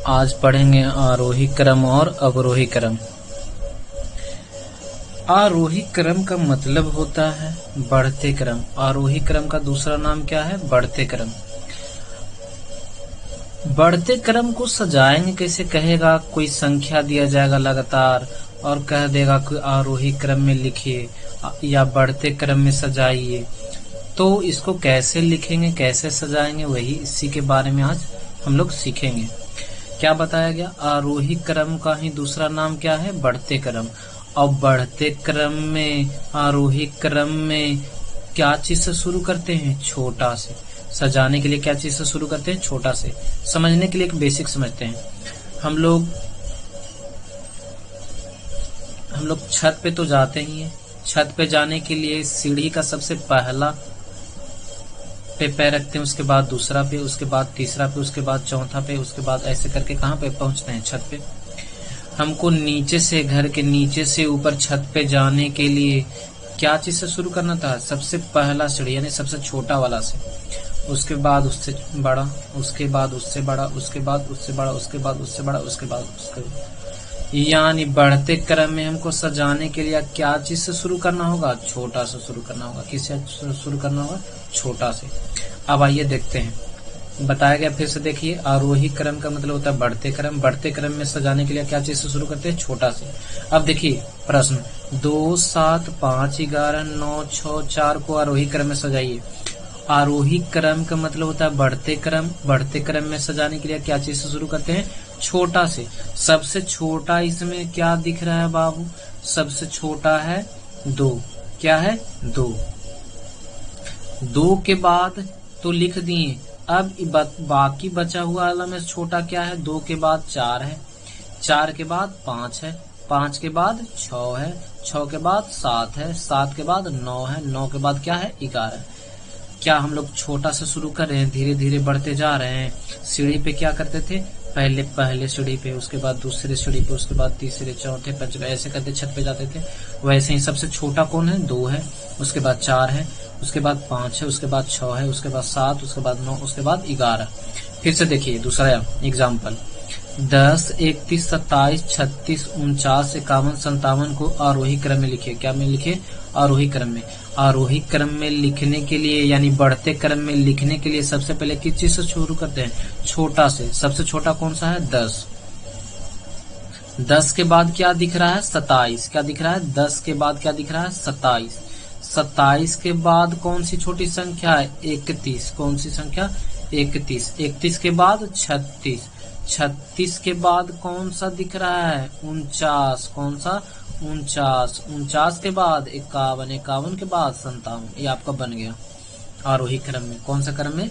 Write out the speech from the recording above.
आज पढ़ेंगे आरोही क्रम और अवरोही क्रम। आरोही क्रम का मतलब होता है बढ़ते क्रम। आरोही क्रम का दूसरा नाम क्या है? बढ़ते क्रम। बढ़ते क्रम को सजाएंगे कैसे? कहेगा कोई संख्या दिया जाएगा लगातार और कह देगा कि आरोही क्रम में लिखिए या बढ़ते क्रम में सजाइए, तो इसको कैसे लिखेंगे, कैसे सजाएंगे, वही इसी के बारे में आज हम लोग सीखेंगे। क्या बताया गया? आरोही क्रम का ही दूसरा नाम क्या है? बढ़ते क्रम। और बढ़ते क्रम में, आरोही क्रम में क्या चीज से शुरू करते हैं? छोटा से। सजाने के लिए क्या चीज से शुरू करते हैं? छोटा से। समझने के लिए एक बेसिक समझते हैं। हम लोग छत पे तो जाते ही हैं। छत पे जाने के लिए सीढ़ी का सबसे पहला पे पैर रखते हैं, उसके बाद दूसरा पे, उसके बाद तीसरा पे, उसके बाद चौथा पे, उसके बाद ऐसे करके कहाँ पे पहुंचते हैं? छत पे। हमको नीचे से, घर के नीचे से ऊपर छत पे जाने के लिए क्या चीज से शुरू करना था? सबसे पहला सीढ़ी यानी सबसे छोटा वाला से, उसके बाद उससे बड़ा, उसके बाद उससे बड़ा, उसके बाद उससे बड़ा, उसके बाद उससे बड़ा, उसके बाद उसके, यानी बढ़ते क्रम में हमको सजाने के लिए क्या चीज से शुरू करना होगा? छोटा से शुरू करना होगा। किससे शुरू करना होगा? छोटा से। अब आइए देखते हैं। बताया गया, फिर से देखिए। आरोही क्रम का मतलब होता है बढ़ते क्रम। बढ़ते क्रम में सजाने के लिए क्या चीज से शुरू करते हैं? छोटा से। अब देखिए प्रश्न, 2, 7, 5, 11, 9, 6, 4 को आरोही क्रम में सजाइए। आरोही क्रम का मतलब होता है बढ़ते क्रम। बढ़ते क्रम में सजाने के लिए क्या चीज से शुरू करते हैं? छोटा से। सबसे छोटा इसमें क्या दिख रहा है बाबू? सबसे छोटा है 2। क्या है? 2। 2 के बाद तो लिख दिए। अब बाकी बचा हुआ वाला में छोटा क्या है? 2 के बाद 4 है, 4 के बाद 5 है, 5 के बाद 6 है, 6 के बाद 7 है, 7 के बाद 9 है, 9 के बाद क्या है? 11। क्या हम लोग छोटा से शुरू कर रहे हैं? धीरे धीरे बढ़ते जा रहे हैं। सीढ़ी पे क्या करते थे? पहले सीढ़ी पे, उसके बाद दूसरे सीढ़ी पे, उसके बाद तीसरे, चौथे, पांचवे, ऐसे करते छत पे जाते थे। वैसे ही सबसे छोटा कौन है? 2 है, उसके बाद 4 है, उसके बाद 5 है, उसके बाद 6 है, उसके बाद 7, उसके बाद 9, उसके बाद 11। फिर से देखिए दूसरा एग्जाम्पल, 10, 31, 27, 36, 49, 51, 57 को आरोही क्रम में लिखिए। क्या में लिखे? आरोही क्रम में। आरोही क्रम में लिखने के लिए यानी बढ़ते क्रम में लिखने के लिए सबसे पहले किस चीज से शुरू करते हैं? छोटा से। सबसे छोटा कौन सा है? 10। 10 के बाद क्या दिख रहा है? 27। क्या दिख रहा है? 10 के बाद क्या दिख रहा है? 27। 27 के बाद कौन सी छोटी संख्या है? 31। कौन सी संख्या? 31। 31 के बाद 36। 36 के बाद कौन सा दिख रहा है? 49। कौन सा? 49। 49 के बाद 51। 51 के बाद 57। ये आपका बन गया आरोही क्रम में। कौन सा क्रम में?